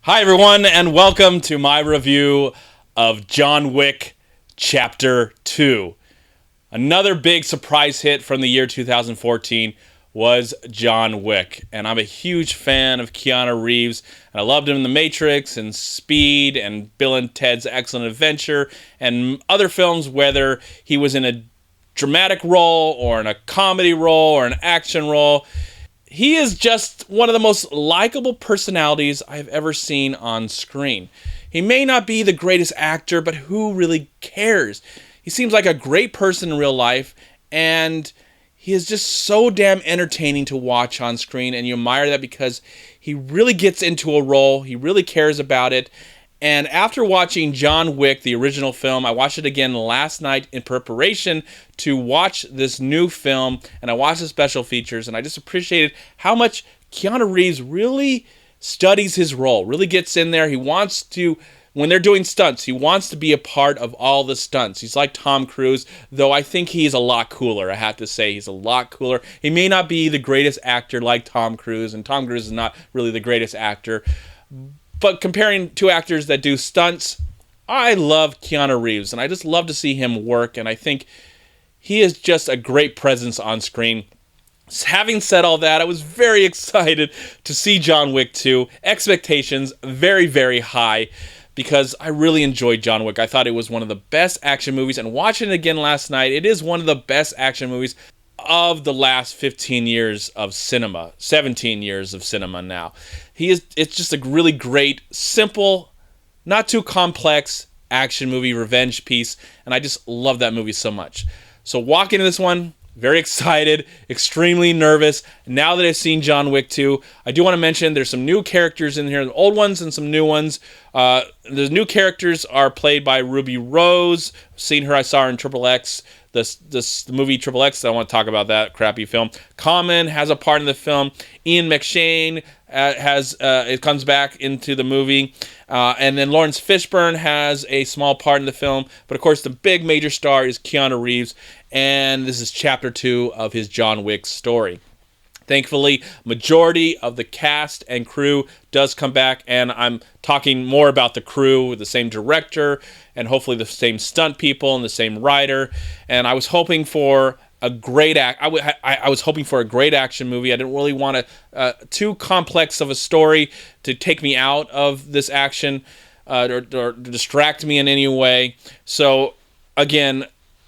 Hi, everyone, and welcome to my review of John Wick Chapter 2. Another big surprise hit from the year 2014 was John Wick, and I'm a huge fan of Keanu Reeves, and I loved him in The Matrix and Speed and Bill and Ted's Excellent Adventure and other films, whether he was in a dramatic role or in a comedy role or an action role. He is just one of the most likable personalities I've ever seen on screen. He may not be the greatest actor, but who really cares? He seems like a great person in real life, and he is just so damn entertaining to watch on screen, and you admire that because he really gets into a role, he really cares about it. And after watching John Wick, the original film, I watched it again last night in preparation to watch this new film, and I watched the special features, and I just appreciated how much Keanu Reeves really studies his role, really gets in there. He wants to, when they're doing stunts, he wants to be a part of all the stunts. He's like Tom Cruise, though I think he's a lot cooler, I have to say. He's a lot cooler. He may not be the greatest actor like Tom Cruise, and Tom Cruise is not really the greatest actor. But comparing two actors that do stunts, I love Keanu Reeves, and I just love to see him work, and I think he is just a great presence on screen. Having said all that, I was very excited to see John Wick 2. Expectations very, very high, because I really enjoyed John Wick. I thought it was one of the best action movies, and watching it again last night, it is one of the best action movies of the last 15 years of cinema, 17 years of cinema now. It's just a really great, simple, not too complex action movie, revenge piece, and I just love that movie so much. So walking into this one, very excited, extremely nervous. Now that I've seen John Wick 2, I do want to mention there's some new characters in here, old ones and some new ones. The new characters are played by Ruby Rose. Seen her, I saw her in Triple X. The movie Triple X, I want to talk about that crappy film. Common has a part in the film. Ian McShane it comes back into the movie. And then Lawrence Fishburne has a small part in the film. But of course, the big major star is Keanu Reeves. And this is Chapter 2 of his John Wick story. Thankfully, majority of the cast and crew does come back, and I'm talking more about the crew with the same director and hopefully the same stunt people and the same writer. And I was hoping for a great I was hoping for a great action movie. I didn't really want too complex of a story to take me out of this action or distract me in any way. So again,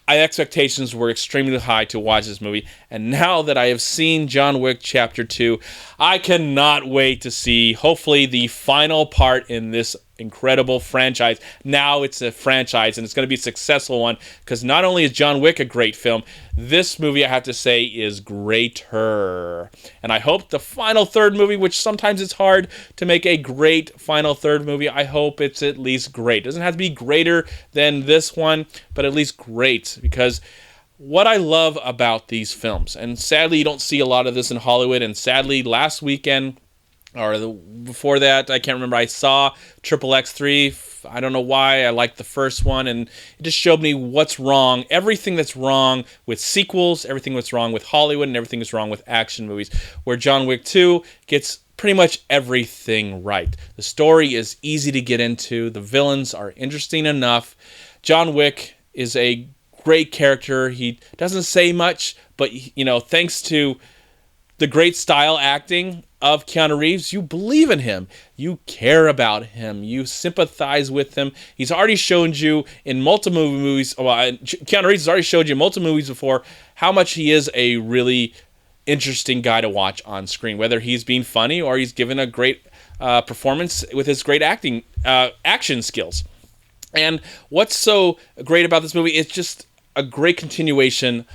my expectations were extremely high to watch this movie, and now that I have seen John Wick Chapter 2, I cannot wait to see, hopefully, the final part in this incredible franchise. Now it's a franchise, and it's going to be a successful one, because not only is John Wick a great film, this movie, I have to say, is greater. And I hope the final third movie, which sometimes it's hard to make a great final third movie, I hope it's at least great. It doesn't have to be greater than this one, but at least great, because what I love about these films, and sadly you don't see a lot of this in Hollywood, and sadly last weekend, or before that, I can't remember, I saw Triple X3. I don't know why. I liked the first one, and it just showed me what's wrong, everything that's wrong with sequels, everything that's wrong with Hollywood, and everything that's wrong with action movies, where John Wick 2 gets pretty much everything right. The story is easy to get into. The villains are interesting enough. John Wick is a great character. He doesn't say much, but, thanks to the great style acting of Keanu Reeves, you believe in him. You care about him. You sympathize with him. He's already shown you in multiple movies. Keanu Reeves has already showed you in multiple movies before how much he is a really interesting guy to watch on screen, whether he's being funny or he's given a great performance with his great action skills. And what's so great about this movie is just a great continuation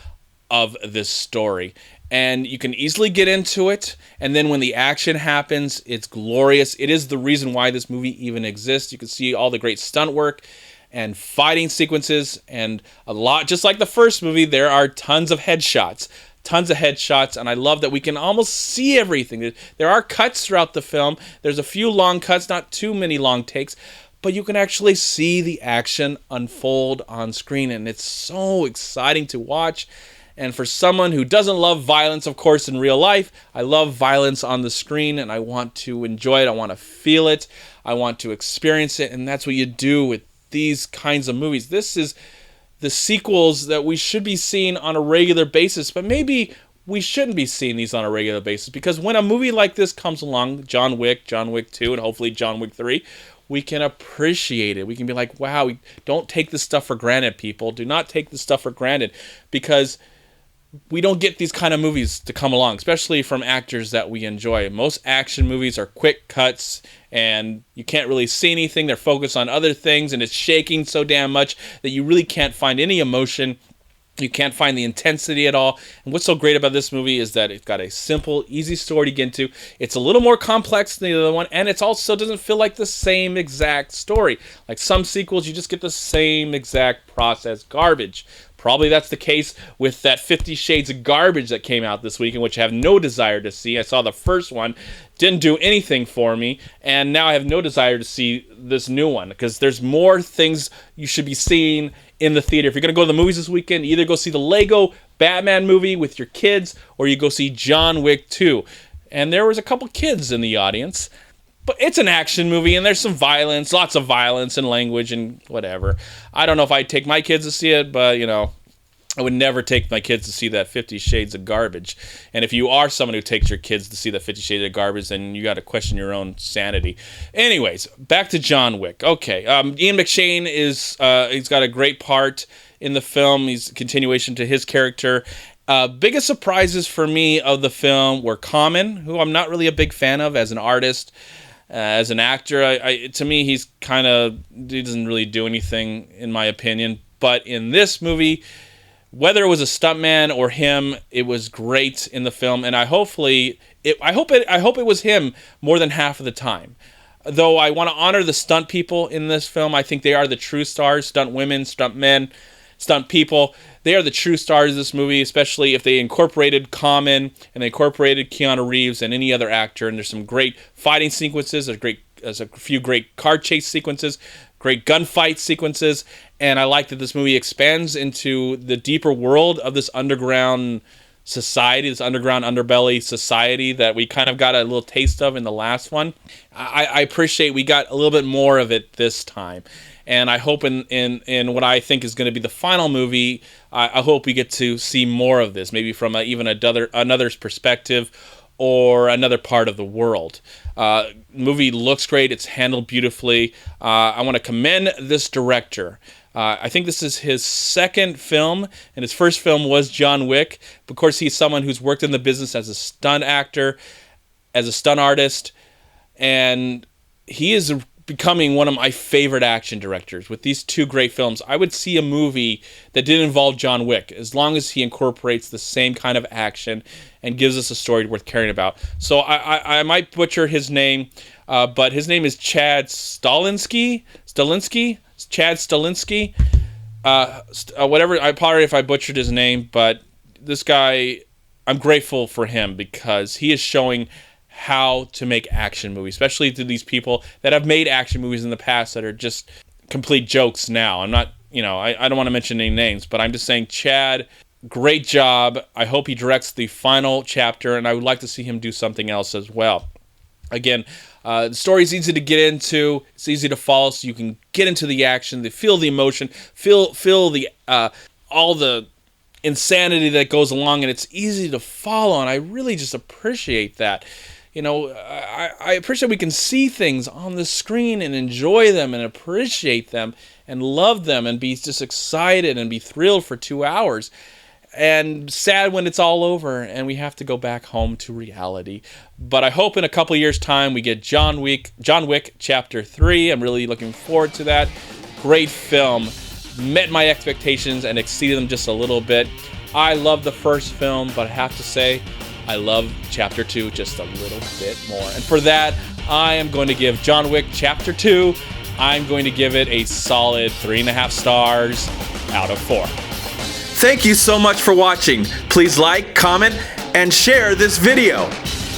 of this story. And you can easily get into it, and then when the action happens, it's glorious. It is the reason why this movie even exists. You can see all the great stunt work and fighting sequences, and a lot, just like the first movie, there are tons of headshots, and I love that we can almost see everything. There are cuts throughout the film. There's a few long cuts, not too many long takes, but you can actually see the action unfold on screen, and it's so exciting to watch. And for someone who doesn't love violence, of course, in real life, I love violence on the screen, and I want to enjoy it. I want to feel it. I want to experience it. And that's what you do with these kinds of movies. This is the sequels that we should be seeing on a regular basis, but maybe we shouldn't be seeing these on a regular basis, because when a movie like this comes along, John Wick 2, and hopefully John Wick 3, we can appreciate it. We can be like, wow, don't take this stuff for granted, people. Do not take this stuff for granted, because we don't get these kind of movies to come along, especially from actors that we enjoy. Most action movies are quick cuts, and you can't really see anything. They're focused on other things, and it's shaking so damn much that you really can't find any emotion. You can't find the intensity at all. And what's so great about this movie is that it's got a simple, easy story to get into. It's a little more complex than the other one, and it also doesn't feel like the same exact story. Like some sequels, you just get the same exact process garbage. Probably that's the case with that 50 Shades of Garbage that came out this weekend, which I have no desire to see. I saw the first one, didn't do anything for me, and now I have no desire to see this new one, because there's more things you should be seeing in the theater. If you're going to go to the movies this weekend, either go see the Lego Batman movie with your kids, or you go see John Wick 2. And there was a couple kids in the audience. But it's an action movie, and there's some violence, lots of violence and language and whatever. I don't know if I'd take my kids to see it, but, I would never take my kids to see that 50 Shades of Garbage. And if you are someone who takes your kids to see that 50 Shades of Garbage, then you got to question your own sanity. Anyways, back to John Wick. Okay, Ian McShane he's got a great part in the film. He's a continuation to his character. Biggest surprises for me of the film were Common, who I'm not really a big fan of as an artist. As an actor, to me, he doesn't really do anything, in my opinion. But in this movie, whether it was a stuntman or him, it was great in the film, and I hope it was him more than half of the time. Though I want to honor the stunt people in this film. I think they are the true stars: stunt women, stunt men, stunt people. They are the true stars of this movie, especially if they incorporated Common and they incorporated Keanu Reeves and any other actor. And there's some great fighting sequences. There's a few great car chase sequences, great gunfight sequences. And I like that this movie expands into the deeper world of this underground society, this underground underbelly society that we kind of got a little taste of in the last one. I appreciate we got a little bit more of it this time. And I hope in what I think is going to be the final movie, I hope we get to see more of this, maybe from even another's perspective or another part of the world. Movie looks great. It's handled beautifully. I want to commend this director. I think this is his second film, and his first film was John Wick. Of course, he's someone who's worked in the business as a stunt actor, as a stunt artist, and he is becoming one of my favorite action directors. With these two great films, I would see a movie that did involve John Wick, as long as he incorporates the same kind of action and gives us a story worth caring about. So I might butcher his name, but his name is Chad Stahelski. Chad Stahelski. Whatever. I apologize if I butchered his name, but this guy, I'm grateful for him, because he is showing how to make action movies, especially to these people that have made action movies in the past that are just complete jokes now. I'm not, I don't want to mention any names, but I'm just saying, Chad, great job. I hope he directs the final chapter, and I would like to see him do something else as well. Again, the story's easy to get into. It's easy to follow, so you can get into the action, feel the emotion, feel the all the insanity that goes along, and it's easy to follow, and I really just appreciate that. I appreciate we can see things on the screen and enjoy them and appreciate them and love them and be just excited and be thrilled for 2 hours. And sad when it's all over and we have to go back home to reality. But I hope in a couple years' time we get John Wick Chapter 3. I'm really looking forward to that. Great film. Met my expectations and exceeded them just a little bit. I love the first film, but I have to say, I love Chapter 2 just a little bit more. And for that, I am going to give John Wick Chapter 2, I'm going to give it a solid 3.5 stars out of 4. Thank you so much for watching. Please like, comment, and share this video.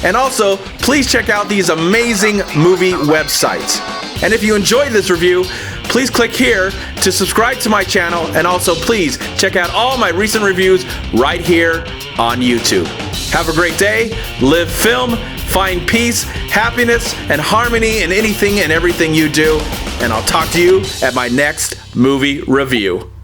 And also, please check out these amazing movie websites. And if you enjoyed this review, please click here to subscribe to my channel, and also please check out all my recent reviews right here on YouTube. Have a great day, live film, find peace, happiness, and harmony in anything and everything you do, and I'll talk to you at my next movie review.